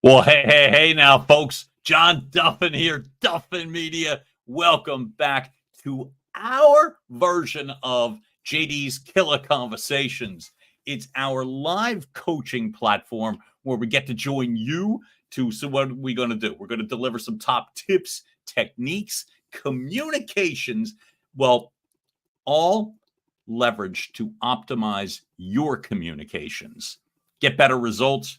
Well, hey now, folks. John Duffin here, Duffin Media. Welcome back to our version of JD's KILLA Conversations. It's our live coaching platform where we get to join you so what are we going to do? We're going to deliver some top tips, techniques, communications, well, all leveraged to optimize your communications. Get better results,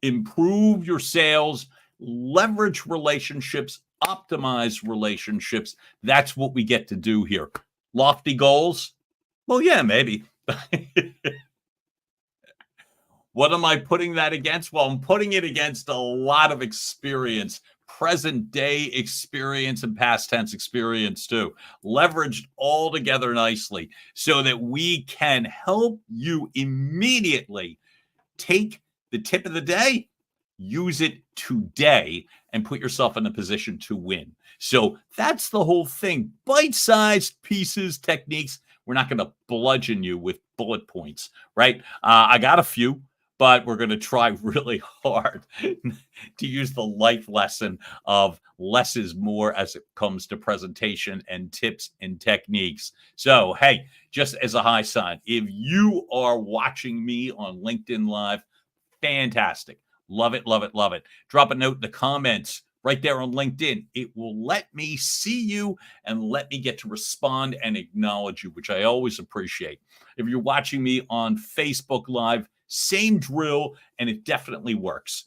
improve your sales, leverage relationships, optimize relationships. That's what we get to do here. Lofty goals? Well, yeah, maybe. What am I putting that against? Well, I'm putting it against a lot of experience, present day experience and past tense experience too, leveraged all together nicely so that we can help you immediately take the tip of the day, use it today, and put yourself in a position to win. So that's the whole thing. Bite-sized pieces, techniques. We're not going to bludgeon you with bullet points, right? I got a few, but we're going to try really hard to use the life lesson of less is more as it comes to presentation and tips and techniques. So, hey, just as a high sign, if you are watching me on LinkedIn Live, fantastic. Love it, love it, love it. Drop a note in the comments right there on LinkedIn. It will let me see you and let me get to respond and acknowledge you, which I always appreciate. If you're watching me on Facebook Live, same drill, and it definitely works.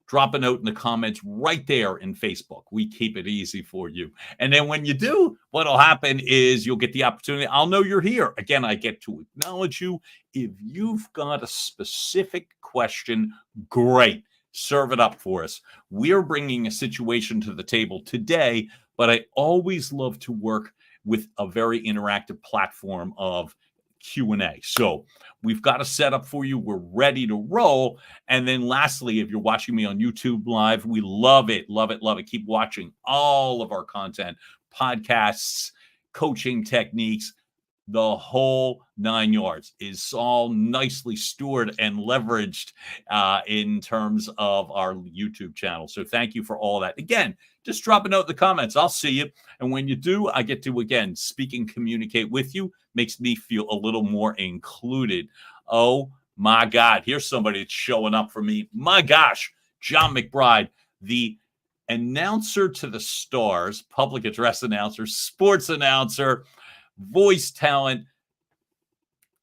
Drop a note in the comments right there in Facebook. We keep it easy for you. And then when you do, what'll happen is you'll get the opportunity. I'll know you're here. Again, I get to acknowledge you. If you've got a specific question, great. Serve it up for us. We're bringing a situation to the table today, but I always love to work with a very interactive platform of Q&A. So we've got a setup for you. We're ready to roll. And then lastly, if you're watching me on YouTube Live, we love it, love it, love it. Keep watching all of our content, podcasts, coaching techniques, the whole 9 yards is all nicely stored and leveraged in terms of our YouTube channel. So thank you for all that. Again, just drop a note in the comments. I'll see you. And when you do, I get to, again, speak and communicate with you. Makes me feel a little more included. Oh, my God. Here's somebody that's showing up for me. My gosh, John McBride, the announcer to the stars, public address announcer, sports announcer, voice talent,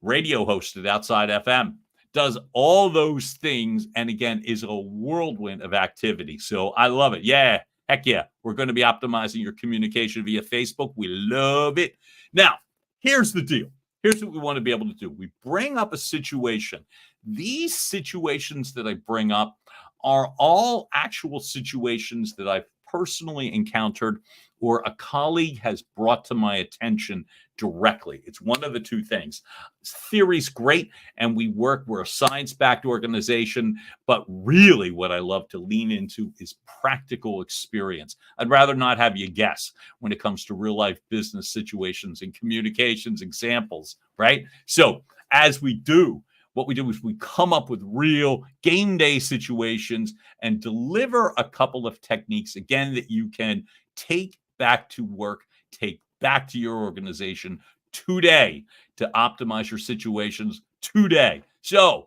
radio host at Outside FM, does all those things, and again, is a whirlwind of activity. So I love it. Yeah, heck yeah. We're going to be optimizing your communication via Facebook. We love it. Now, here's the deal. Here's what we want to be able to do. We bring up a situation. These situations that I bring up are all actual situations that I've personally encountered or a colleague has brought to my attention directly. It's one of the two things. Theory's great, and we're a science-backed organization, but really what I love to lean into is practical experience. I'd rather not have you guess when it comes to real-life business situations and communications examples, right? So as we do, what we do is we come up with real game day situations and deliver a couple of techniques, again, that you can take back to work, take back to your organization today to optimize your situations today. So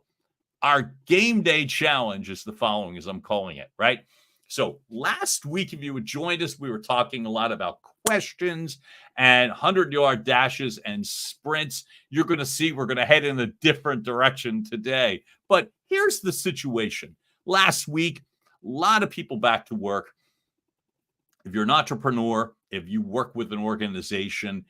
our game day challenge is the following, as I'm calling it, right? So last week, if you had joined us, we were talking a lot about questions and 100-yard dashes and sprints. You're going to see we're going to head in a different direction today. But here's the situation. Last week, a lot of people back to work. If you're an entrepreneur, if you work with an organization,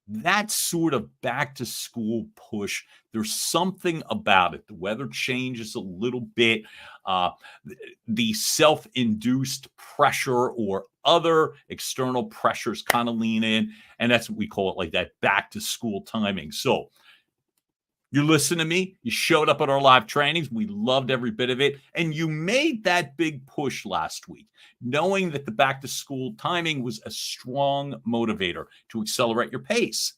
that sort of back to school push, there's something about it. The weather changes a little bit. The self-induced pressure or other external pressures kind of lean in. And that's what we call it, like that back to school timing. So you listen to me. You showed up at our live trainings. We loved every bit of it. And you made that big push last week, knowing that the back to school timing was a strong motivator to accelerate your pace.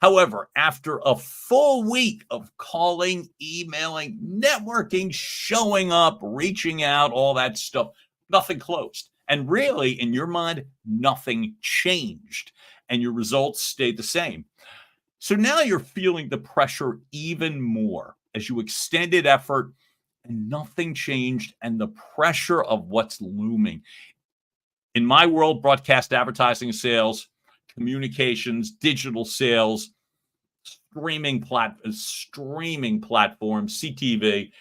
However, after a full week of calling, emailing, networking, showing up, reaching out, all that stuff, nothing closed. And really, in your mind, nothing changed. And your results stayed the same. So now you're feeling the pressure even more as you extended effort and nothing changed, and the pressure of what's looming. In my world, broadcast advertising sales, communications, digital sales, streaming platforms, CTV,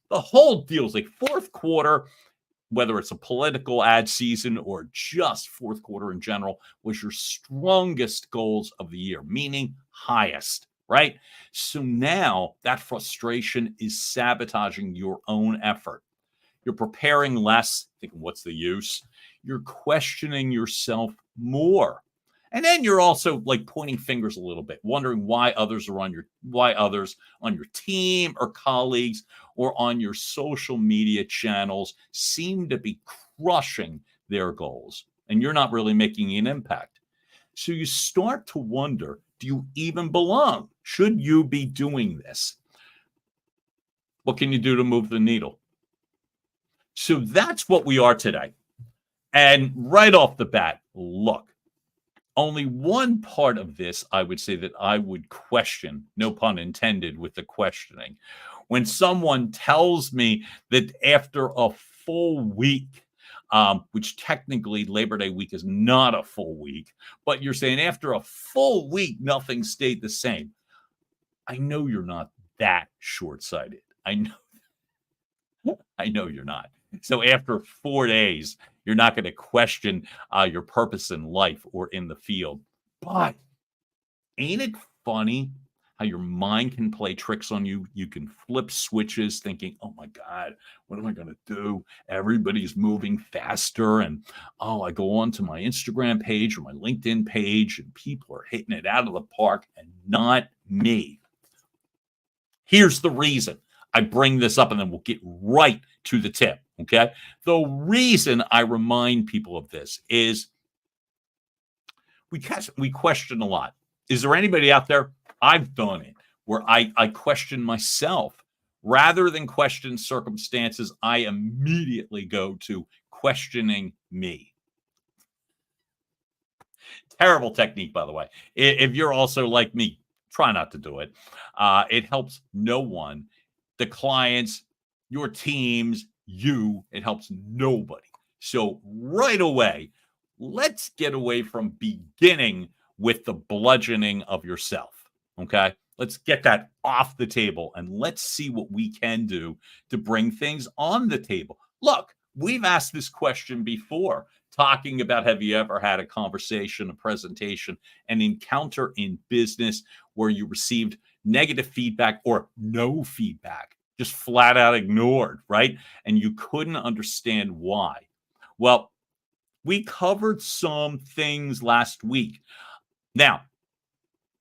the whole deal is like fourth quarter, whether it's a political ad season or just fourth quarter in general, was your strongest goals of the year, meaning highest, right? So now that frustration is sabotaging your own effort. You're preparing less, thinking, what's the use? You're questioning yourself more. And then you're also like pointing fingers a little bit, wondering why others on your team or colleagues or on your social media channels seem to be crushing their goals, and you're not really making an impact. So you start to wonder, do you even belong? Should you be doing this? What can you do to move the needle? So that's what we are today. And right off the bat, look, only one part of this I would say that I would question, no pun intended with the questioning. When someone tells me that after a full week, which technically Labor Day week is not a full week, but you're saying after a full week, nothing stayed the same. I know you're not that short-sighted. I know you're not. So after 4 days, you're not going to question your purpose in life or in the field. But ain't it funny how your mind can play tricks on you? You can flip switches thinking, oh my God, what am I going to do? Everybody's moving faster. And I go on to my Instagram page or my LinkedIn page and people are hitting it out of the park and not me. Here's the reason I bring this up, and then we'll get right to the tip. Okay. The reason I remind people of this is we question a lot. Is there anybody out there? I've done it where I question myself rather than question circumstances. I immediately go to questioning me. Terrible technique, by the way. If you're also like me, try not to do it. It helps no one. The clients, your teams, it helps nobody. So right away, let's get away from beginning with the bludgeoning of yourself. Okay. Let's get that off the table and let's see what we can do to bring things on the table. Look, we've asked this question before, talking about, have you ever had a conversation, a presentation, an encounter in business where you received negative feedback or no feedback, just flat out ignored, right? And you couldn't understand why. Well, we covered some things last week. Now,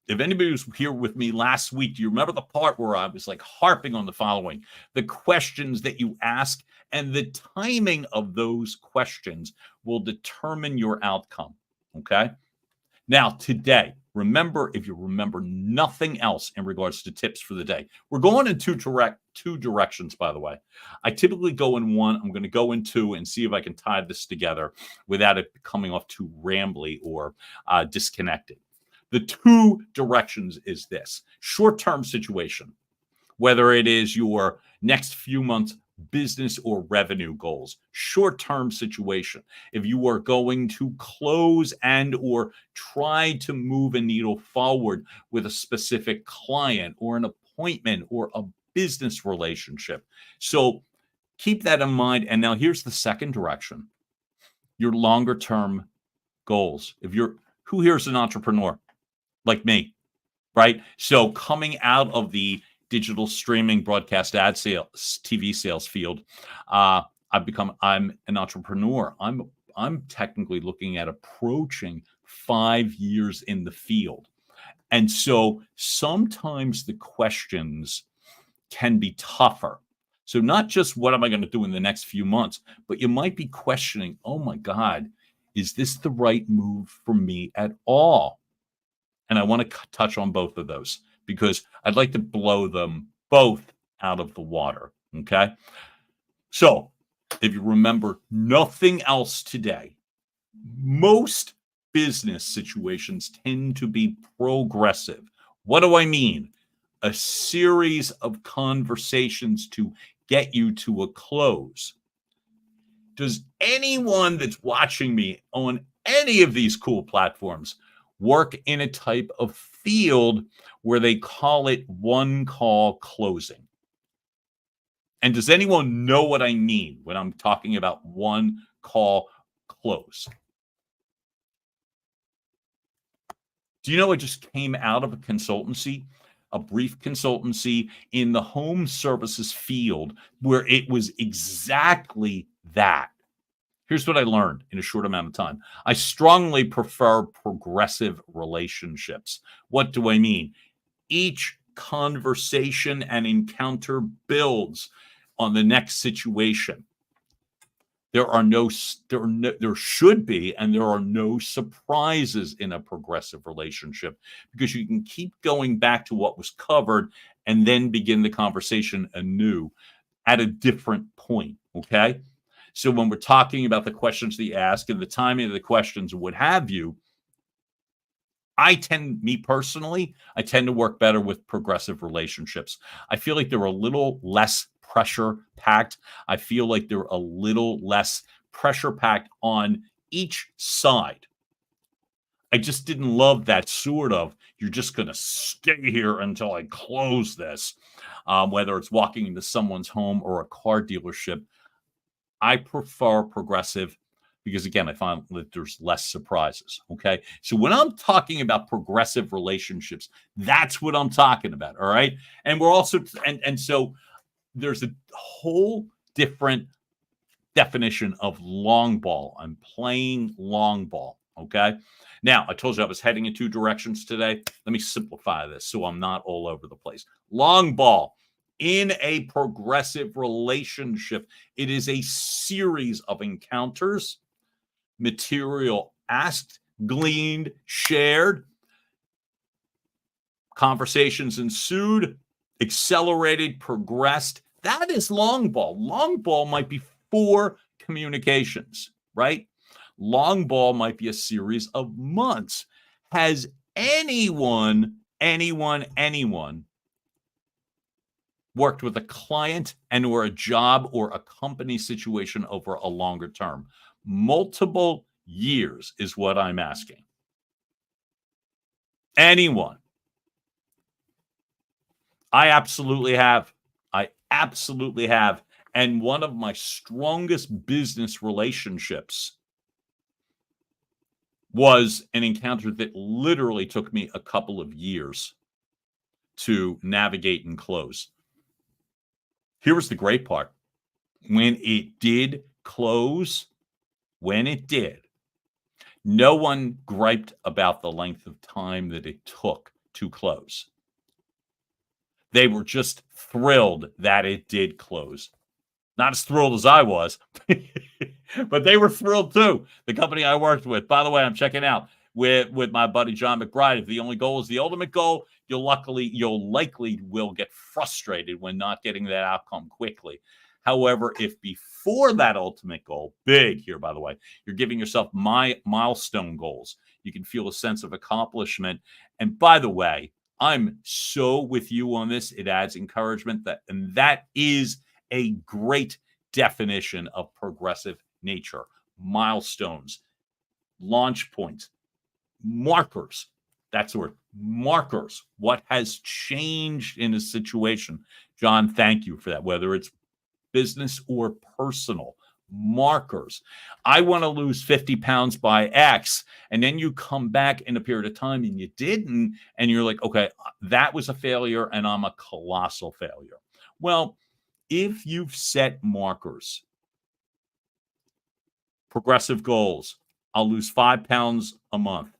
if anybody was here with me last week, do you remember the part where I was like harping on the following? The questions that you ask and the timing of those questions will determine your outcome, okay? Now, today, remember, if you remember nothing else in regards to tips for the day, we're going in two directions, by the way. I typically go in one. I'm going to go in two and see if I can tie this together without it coming off too rambly or disconnected. The two directions is this: short-term situation, whether it is your next few months business or revenue goals, short-term situation. If you are going to close and or try to move a needle forward with a specific client or an appointment or a business relationship. So keep that in mind. And now here's the second direction: your longer-term goals. Who here is an entrepreneur like me, right? So coming out of digital streaming, broadcast ad sales, TV sales field, I'm an entrepreneur. I'm technically looking at approaching 5 years in the field. And so sometimes the questions can be tougher. So not just what am I going to do in the next few months, but you might be questioning, oh my God, is this the right move for me at all? And I want to touch on both of those because I'd like to blow them both out of the water. Okay. So if you remember nothing else today, most business situations tend to be progressive. What do I mean? A series of conversations to get you to a close. Does anyone that's watching me on any of these cool platforms work in a type of field where they call it one call closing? And does anyone know what I mean when I'm talking about one call close? Do you know I just came out of a consultancy, a brief consultancy in the home services field where it was exactly that? Here's what I learned in a short amount of time. I strongly prefer progressive relationships. What do I mean? Each conversation and encounter builds on the next situation. There should be, and there are no surprises in a progressive relationship because you can keep going back to what was covered and then begin the conversation anew at a different point. Okay. So when we're talking about the questions that you ask and the timing of the questions and what have you, me personally, I tend to work better with progressive relationships. I feel like they're a little less pressure packed. I feel like they're a little less pressure packed on each side. I just didn't love that sort of, you're just going to stay here until I close this, whether it's walking into someone's home or a car dealership. I prefer progressive because, again, I find that there's less surprises. Okay. So when I'm talking about progressive relationships, that's what I'm talking about. All right. And we're also, and so there's a whole different definition of long ball. I'm playing long ball. Okay. Now, I told you I was heading in two directions today. Let me simplify this so I'm not all over the place. Long ball. In a progressive relationship, it is a series of encounters, material asked, gleaned, shared, conversations ensued, accelerated, progressed. That is long ball. Long ball might be 4 communications, right? Long ball might be a series of months. Has anyone worked with a client and or a job or a company situation over a longer term? Multiple years is what I'm asking. Anyone? I absolutely have. And one of my strongest business relationships was an encounter that literally took me a couple of years to navigate and close. Here was the great part. When it did close, no one griped about the length of time that it took to close. They were just thrilled that it did close. Not as thrilled as I was, but they were thrilled too. The company I worked with, by the way, I'm checking out with my buddy John McBride. If the only goal is the ultimate goal, you'll likely will get frustrated when not getting that outcome quickly. However, if before that ultimate goal, big here, by the way, you're giving yourself milestone goals, you can feel a sense of accomplishment. And by the way, I'm so with you on this. It adds encouragement, and that is a great definition of progressive nature. Milestones, launch points, markers. That's the word. Markers. What has changed in a situation? John, thank you for that. Whether it's business or personal, markers. I want to lose 50 pounds by X. And then you come back in a period of time and you didn't. And you're like, okay, that was a failure and I'm a colossal failure. Well, if you've set markers, progressive goals, I'll lose 5 pounds a month,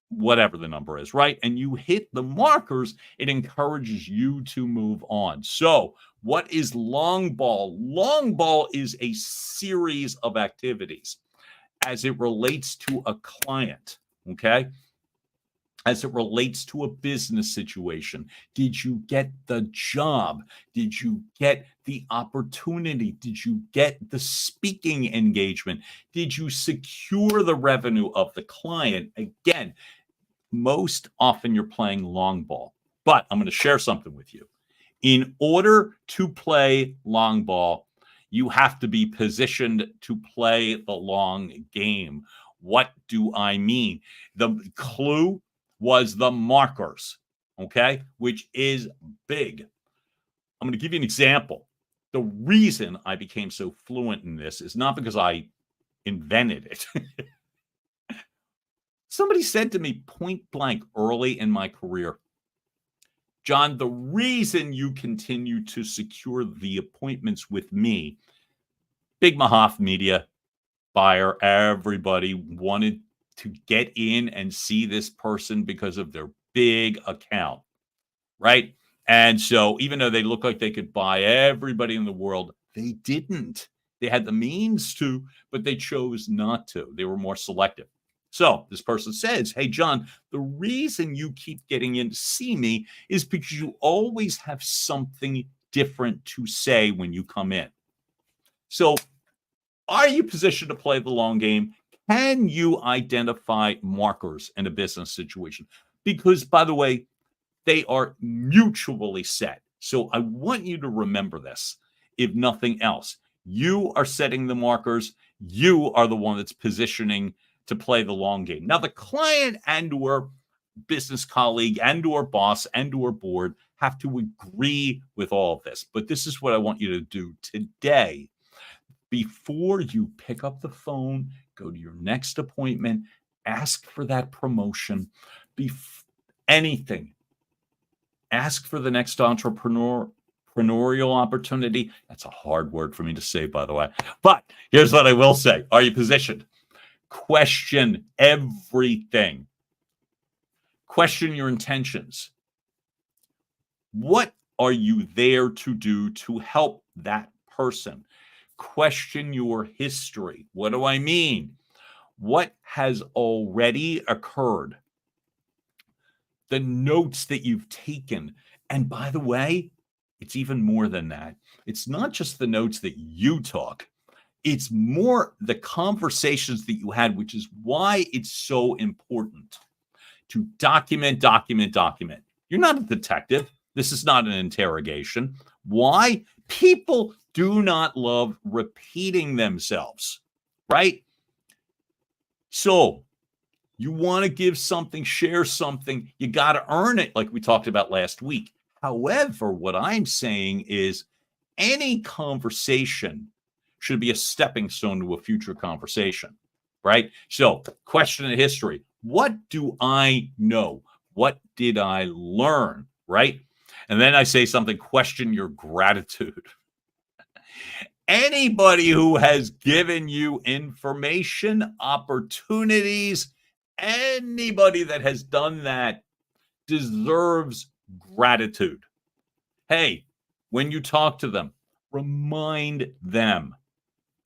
whatever the number is, right? And you hit the markers, it encourages you to move on. So what is long ball? Long ball is a series of activities as it relates to a client, okay? as it relates to a business situation. Did you get the job? Did you get the opportunity? Did you get the speaking engagement? Did you secure the revenue of the client? Again, most often you're playing long ball. But I'm going to share something with you. In order to play long ball, you have to be positioned to play the long game. What do I mean? The clue was the markers, okay, which is big. I'm going to give you an example. The reason I became so fluent in this is not because I invented it. Somebody said to me point blank early in my career, John, the reason you continue to secure the appointments with me, Big Mahoff Media buyer, everybody wanted to get in and see this person because of their big account, right? And so even though they look like they could buy everybody in the world, they didn't. They had the means to, but they chose not to. They were more selective. So this person says, hey, John, the reason you keep getting in to see me is because you always have something different to say when you come in. So are you positioned to play the long game? Can you identify markers in a business situation? Because, by the way, they are mutually set. So I want you to remember this. If nothing else, you are setting the markers. You are the one that's positioning to play the long game. Now, the client and or business colleague and or boss and or board have to agree with all of this. But this is what I want you to do today. Before you pick up the phone, go to your next appointment, ask for that promotion, anything. Ask for the next entrepreneurial opportunity. That's a hard word for me to say, by the way. But here's what I will say. Are you positioned? Question everything. Question your intentions. What are you there to do to help that person? Question your history. What do I mean? What has already occurred? The notes that you've taken. And by the way, it's even more than that. It's not just the notes that you took. It's more the conversations that you had, which is why it's so important to document. You're not a detective. This is not an interrogation. Why? People do not love repeating themselves, right? So you want to give something, share something, you got to earn it, like we talked about last week. However, what I'm saying is any conversation should be a stepping stone to a future conversation, right? So, question of history. What do I know? What did I learn, right? And then I say something, question your gratitude. Anybody who has given you information, opportunities, anybody that has done that deserves gratitude. Hey, when you talk to them, remind them,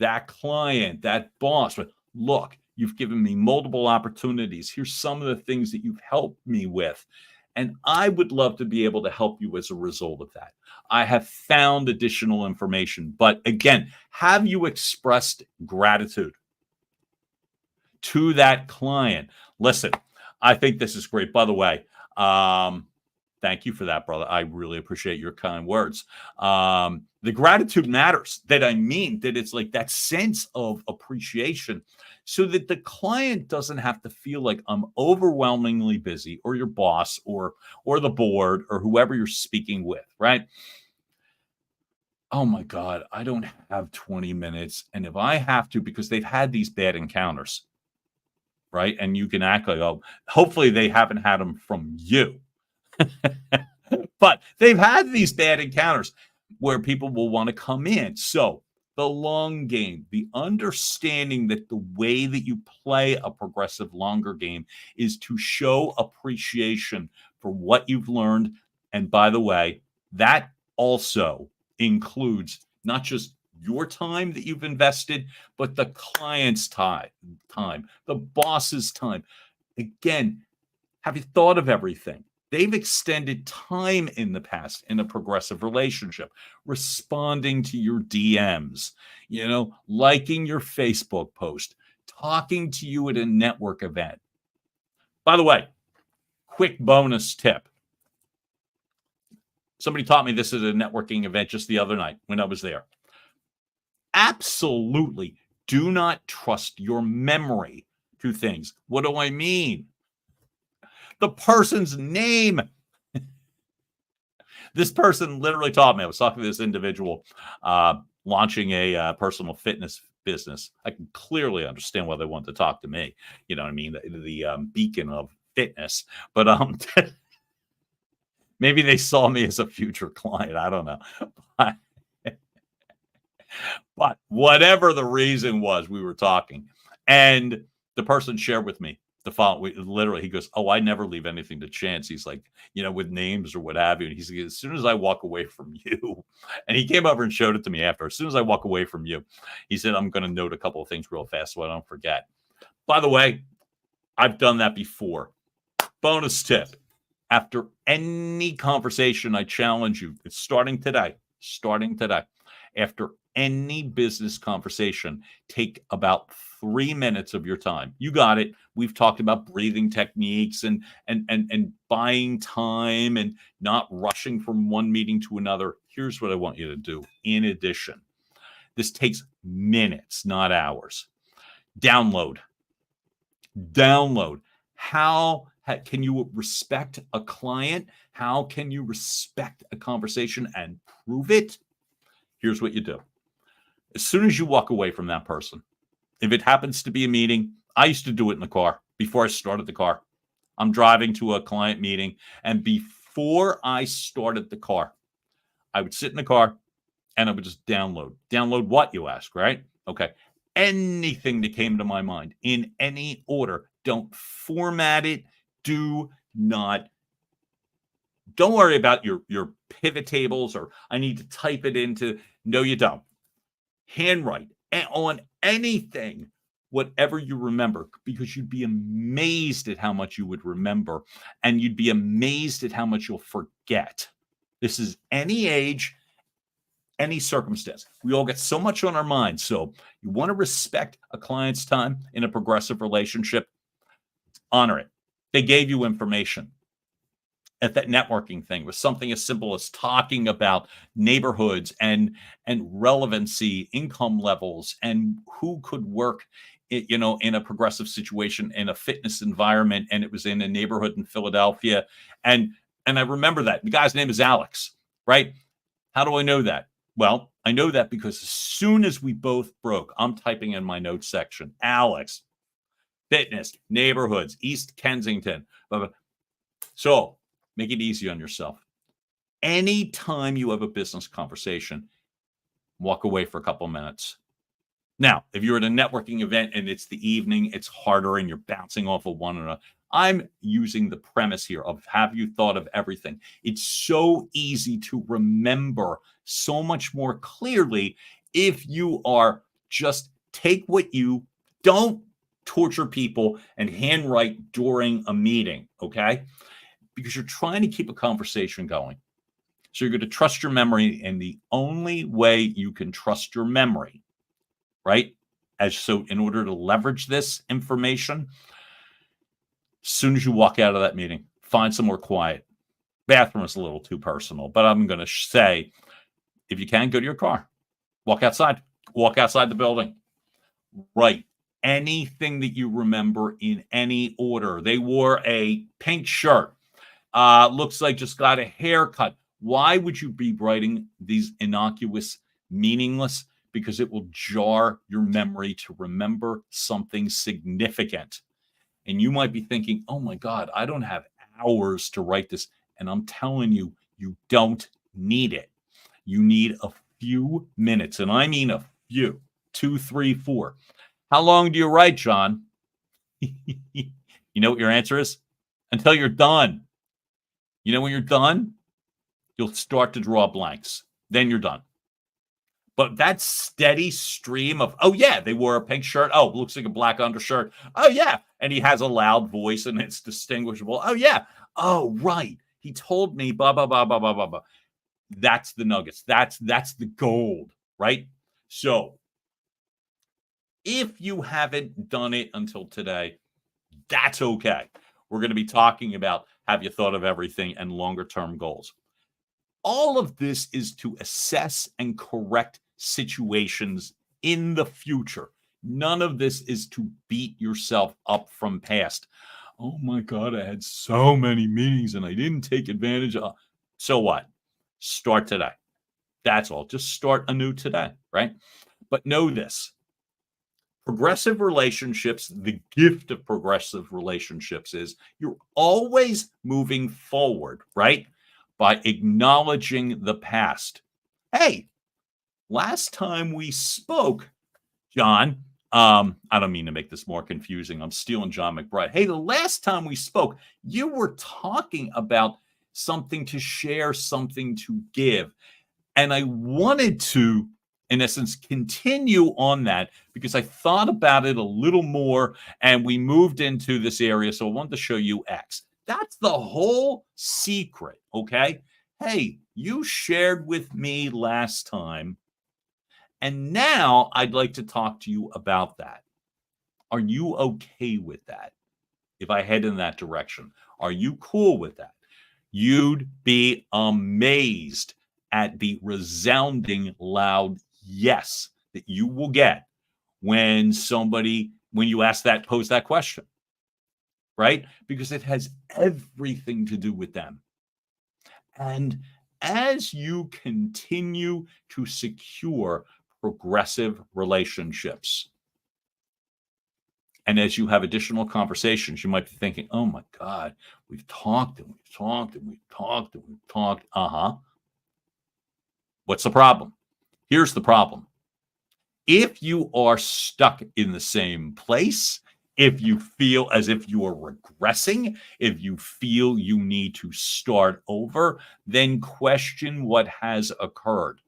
that client, that boss, look, you've given me multiple opportunities. Here's some of the things that you've helped me with. And I would love to be able to help you as a result of that. I have found additional information. But again, have you expressed gratitude to that client? Listen, I think this is great. By the way, thank you for that, brother. I really appreciate your kind words. The gratitude matters. That I mean that it's like that sense of appreciation so that the client doesn't have to feel like I'm overwhelmingly busy, or your boss or the board or whoever you're speaking with, right? Oh my God, I don't have 20 minutes. And if I have to, because they've had these bad encounters, right? And you can act like, oh, hopefully they haven't had them from you. But they've had these bad encounters where people will want to come in. So the long game, the understanding that the way that you play a progressive longer game is to show appreciation for what you've learned. And by the way, that also includes not just your time that you've invested, but the client's time, the boss's time. Again, Have you thought of everything? They've extended time in the past in a progressive relationship, responding to your DMs, liking your Facebook post, talking to you at a network event. By the way, quick bonus tip. Somebody taught me this at a networking event just the other night when I was there. Absolutely do not trust your memory to things. What do I mean? The person's name. This person literally taught me. I was talking to this individual launching a personal fitness business. I can clearly understand why they want to talk to me. You know what I mean? The beacon of fitness. But maybe they saw me as a future client. I don't know. But whatever the reason was, we were talking. And the person shared with me the following. Literally, he goes, "Oh, I never leave anything to chance." He's like, with names or what have you. And he's like, "As soon as I walk away from you," and he came over and showed it to me after. "As soon as I walk away from you," he said, "I'm going to note a couple of things real fast so I don't forget." By the way, I've done that before. Bonus tip. After any conversation, I challenge you. It's starting today. After any business conversation, take about 3 minutes of your time. You got it. We've talked about breathing techniques and buying time and not rushing from one meeting to another. Here's what I want you to do. In addition, this takes minutes, not hours. Download. How can you respect a client? How can you respect a conversation and prove it? Here's what you do. As soon as you walk away from that person, if it happens to be a meeting, I used to do it in the car before I started the car. I'm driving to a client meeting, and before I started the car, I would sit in the car and I would just download. Download what, you ask, right? Okay. Anything that came to my mind in any order. Don't format it. Don't worry about your pivot tables or I need to type it into. No, you don't. Handwrite on anything, whatever you remember, because you'd be amazed at how much you would remember, and you'd be amazed at how much you'll forget. This is any age, any circumstance. We all get so much on our minds. So you want to respect a client's time in a progressive relationship, honor it. They gave you information. At that networking thing was something as simple as talking about neighborhoods and relevancy, income levels, and who could work, in a progressive situation in a fitness environment. And it was in a neighborhood in Philadelphia. And I remember that the guy's name is Alex, right? How do I know that? Well, I know that because as soon as we both broke, I'm typing in my notes section, Alex, fitness, neighborhoods, East Kensington. So make it easy on yourself. Anytime you have a business conversation, walk away for a couple of minutes. Now, if you're at a networking event and it's the evening, it's harder and you're bouncing off of one another. I'm using the premise here of have you thought of everything? It's so easy to remember so much more clearly if you are just take what you don't torture people and handwrite during a meeting, okay? Because you're trying to keep a conversation going. So you're going to trust your memory, and the only way you can trust your memory, right? In order to leverage this information, as soon as you walk out of that meeting, find somewhere quiet. Bathroom is a little too personal, but I'm going to say, if you can, go to your car. Walk outside the building. Write anything that you remember in any order. They wore a pink shirt. Looks like just got a haircut. Why would you be writing these innocuous, meaningless? Because it will jar your memory to remember something significant. And you might be thinking, oh my God, I don't have hours to write this. And I'm telling you, you don't need it. You need a few minutes. And I mean a few, 2, 3, 4. How long do you write, John? You know what your answer is? Until you're done. You know when you're done? You'll start to draw blanks. Then you're done. But that steady stream of, oh, yeah, they wore a pink shirt. Oh, looks like a black undershirt. Oh, yeah. And he has a loud voice and it's distinguishable. Oh, yeah. Oh, right. He told me, blah, blah, blah, blah, blah, blah, blah. That's the nuggets. That's the gold, right? So if you haven't done it until today, that's okay. We're going to be talking about have you thought of everything and longer term goals. All of this is to assess and correct situations in the future. None of this is to beat yourself up from past. Oh my God, I had so many meetings and I didn't take advantage of. So what? Start today. That's all. Just start anew today, right? But know this. Progressive relationships, the gift of progressive relationships is you're always moving forward, right? By acknowledging the past. Hey, last time we spoke, John, I don't mean to make this more confusing. I'm stealing John McBride. Hey, the last time we spoke, you were talking about something to share, something to give. And I wanted to, in essence, continue on that because I thought about it a little more and we moved into this area. So I wanted to show you X. That's the whole secret, okay? Hey, you shared with me last time, and now I'd like to talk to you about that. Are you okay with that? If I head in that direction, are you cool with that? You'd be amazed at the resounding loud yes that you will get when you pose that question, right? Because it has everything to do with them. And as you continue to secure progressive relationships, and as you have additional conversations, you might be thinking, oh my God, we've talked and we've talked and we've talked and we've talked. What's the problem? Here's the problem. If you are stuck in the same place, if you feel as if you are regressing, if you feel you need to start over, then question what has occurred.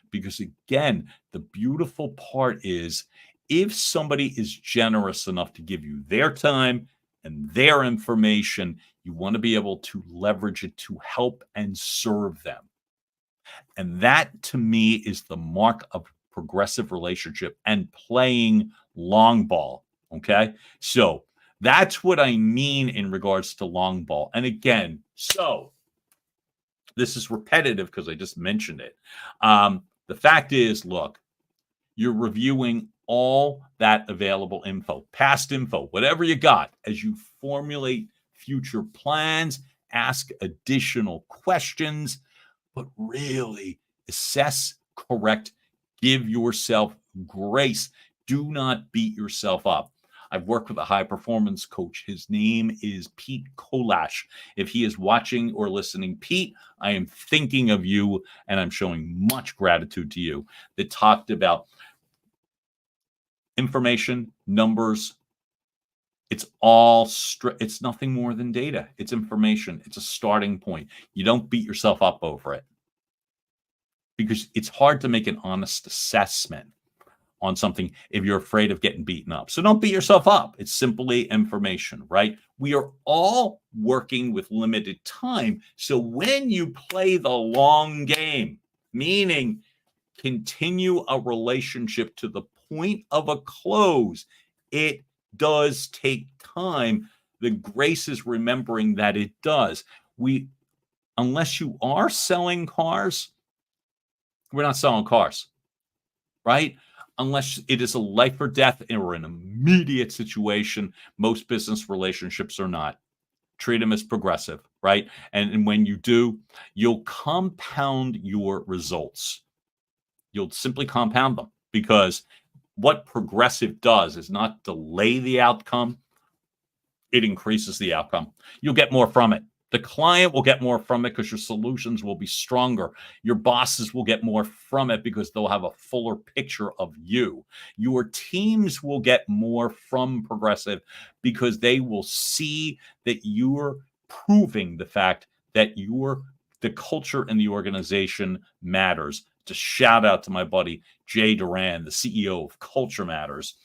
Because again, the beautiful part is if somebody is generous enough to give you their time and their information, you want to be able to leverage it to help and serve them. And that to me is the mark of progressive relationship and playing long ball. Okay. So that's what I mean in regards to long ball. And again, so this is repetitive because I just mentioned it. The fact is, look, you're reviewing all that available info, past info, whatever you got, as you formulate future plans, ask additional questions, but really assess, correct, give yourself grace. Do not beat yourself up. I've worked with a high performance coach. His name is Pete Kolash. If he is watching or listening, Pete, I am thinking of you and I'm showing much gratitude to you. That talked about information, numbers. It's all it's nothing more than data. It's information. It's a starting point. You don't beat yourself up over it because it's hard to make an honest assessment on something if you're afraid of getting beaten up. So don't beat yourself up. It's simply information, right? We are all working with limited time. So when you play the long game, meaning continue a relationship to the point of a close, it does take time. The grace is remembering that it does. Unless you are selling cars, we're not selling cars, right? Unless it is a life or death or an immediate situation, most business relationships are not. Treat them as progressive, right? And when you do, you'll compound your results. You'll simply compound them because what progressive does is not delay the outcome. It increases the outcome. You'll get more from it. The client will get more from it because your solutions will be stronger. Your bosses will get more from it because they'll have a fuller picture of you. Your teams will get more from progressive because they will see that you're proving the fact that the culture in the organization matters, Just shout out to my buddy Jay Duran, the CEO of Culture Matters.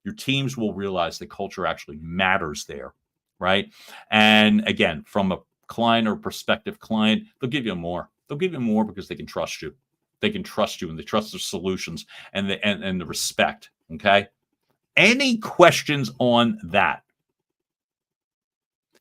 Your teams will realize that culture actually matters there, right? And again, from a client or prospective client, they'll give you more. They'll give you more because they can trust you. They can trust you and they trust the solutions and the respect. Okay. Any questions on that?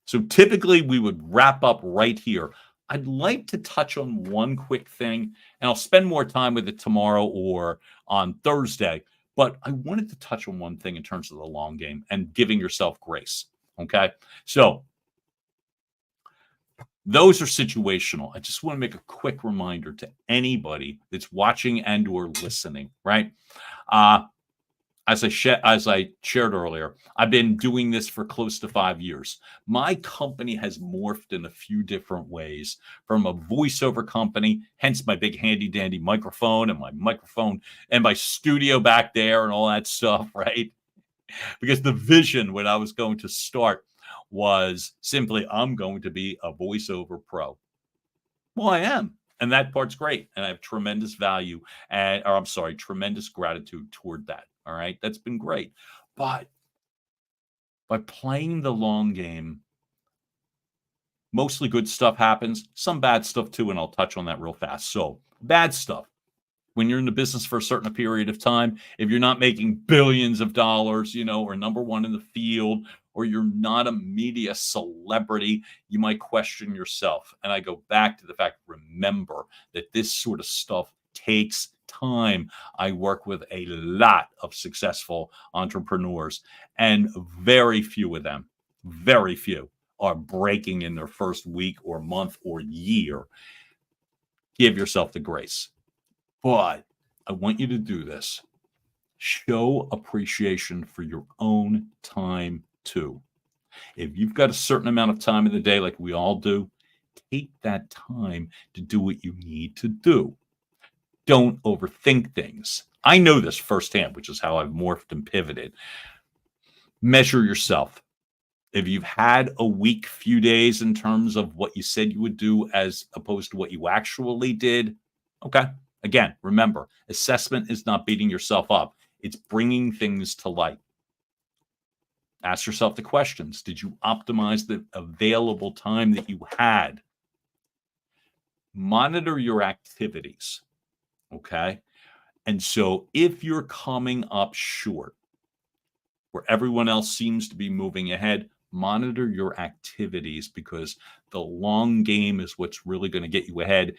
So typically we would wrap up right here. I'd like to touch on one quick thing, and I'll spend more time with it tomorrow or on Thursday. But I wanted to touch on one thing in terms of the long game and giving yourself grace. Okay. So those are situational. I just want to make a quick reminder to anybody that's watching and or listening, right? As I shared earlier, I've been doing this for close to 5 years. My company has morphed in a few different ways from a voiceover company, hence my big handy dandy microphone and my studio back there and all that stuff, right? Because the vision when I was going to start was simply, I'm going to be a voiceover pro. Well, I am. And that part's great. And I have tremendous tremendous gratitude toward that. All right. That's been great. But by playing the long game, mostly good stuff happens, some bad stuff too. And I'll touch on that real fast. So, bad stuff. When you're in the business for a certain period of time, if you're not making billions of dollars, or number one in the field, or you're not a media celebrity, you might question yourself. And I go back to the fact, remember that this sort of stuff takes time. I work with a lot of successful entrepreneurs, and very few of them, very few, are breaking in their first week or month or year. Give yourself the grace. But I want you to do this. Show appreciation for your own time too. If you've got a certain amount of time in the day, like we all do, take that time to do what you need to do. Don't overthink things. I know this firsthand, which is how I've morphed and pivoted. Measure yourself. If you've had a weak few days in terms of what you said you would do as opposed to what you actually did, okay. Again, remember, assessment is not beating yourself up. It's bringing things to light. Ask yourself the questions. Did you optimize the available time that you had? Monitor your activities, okay? And so if you're coming up short, where everyone else seems to be moving ahead, monitor your activities, because the long game is what's really going to get you ahead.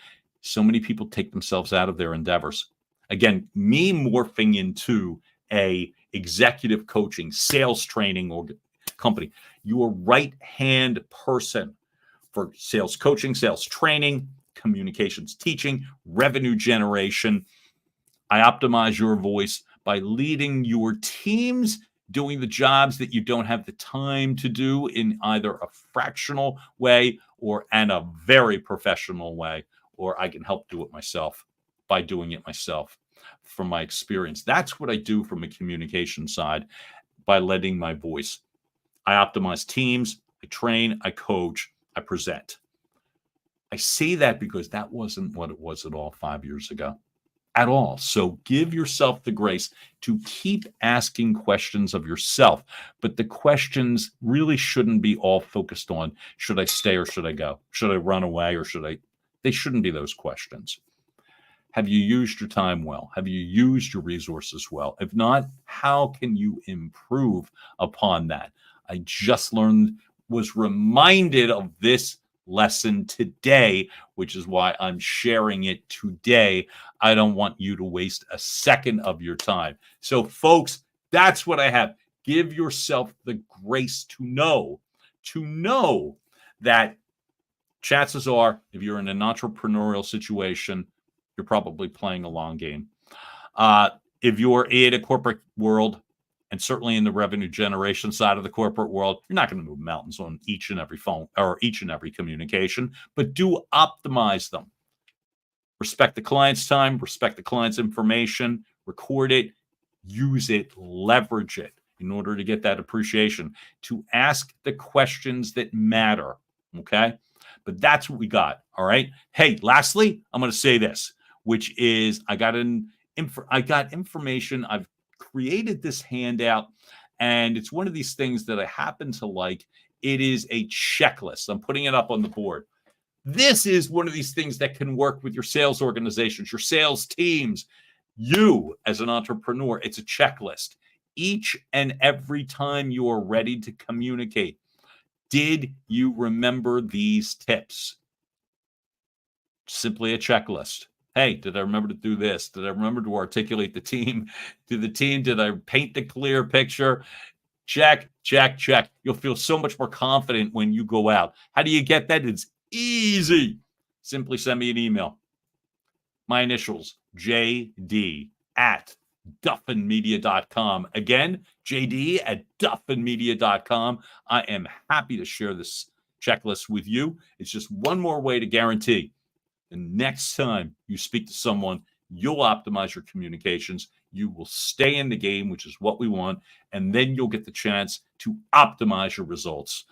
So many people take themselves out of their endeavors. Again, me morphing into a executive coaching, sales training or company, your right-hand person for sales coaching, sales training, communications teaching, revenue generation. I optimize your voice by leading your teams doing the jobs that you don't have the time to do in either a fractional way or in a very professional way, or I can help do it myself by doing it myself from my experience. That's what I do from a communication side by letting my voice. I optimize teams, I train, I coach, I present. I say that because that wasn't what it was at all 5 years ago. At all. So give yourself the grace to keep asking questions of yourself. But the questions really shouldn't be all focused on, should I stay or should I go? Should I run away or should I? They shouldn't be those questions. Have you used your time well? Have you used your resources well? If not, how can you improve upon that? I just was reminded of this lesson today, which is why I'm sharing it today. I don't want you to waste a second of your time. So, folks, that's what I have. Give yourself the grace to know that chances are, if you're in an entrepreneurial situation, you're probably playing a long game. If you're in a corporate world, and certainly in the revenue generation side of the corporate world, you're not going to move mountains on each and every phone or each and every communication, but do optimize them. Respect the client's time, respect the client's information, record it, use it, leverage it in order to get that appreciation, to ask the questions that matter, okay? But that's what we got, all right? Hey, lastly, I'm going to say this. which is I got information. I've created this handout, and it's one of these things that I happen to like. It is a checklist. I'm putting it up on the board. This is one of these things that can work with your sales organizations, your sales teams, you as an entrepreneur. It's a checklist. Each and every time you are ready to communicate, did you remember these tips? Simply a checklist. Hey, did I remember to do this? Did I remember to articulate the team to the team? Did I paint the clear picture? Check, check, check. You'll feel so much more confident when you go out. How do you get that? It's easy. Simply send me an email. My initials, JD at duffinmedia.com. Again, JD at duffinmedia.com. I am happy to share this checklist with you. It's just one more way to guarantee the next time you speak to someone, you'll optimize your communications. You will stay in the game, which is what we want. And then you'll get the chance to optimize your results,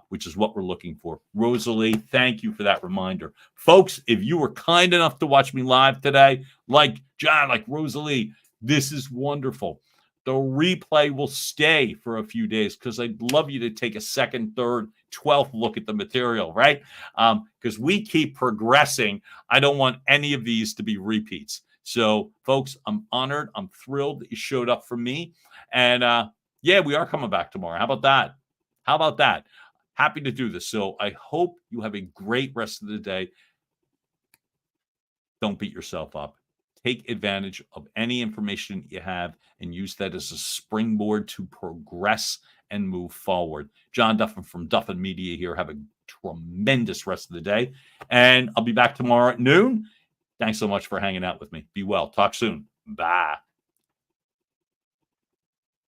which is what we're looking for. Rosalie, thank you for that reminder. Folks, if you were kind enough to watch me live today, like John, like Rosalie, this is wonderful. The replay will stay for a few days because I'd love you to take a second, third, 12th look at the material, right? Because we keep progressing. I don't want any of these to be repeats. So, folks, I'm honored. I'm thrilled that you showed up for me. And yeah, we are coming back tomorrow. How about that? How about that? Happy to do this. So I hope you have a great rest of the day. Don't beat yourself up. Take advantage of any information you have and use that as a springboard to progress and move forward. John Duffin from Duffin Media here. Have a tremendous rest of the day. And I'll be back tomorrow at noon. Thanks so much for hanging out with me. Be well. Talk soon. Bye.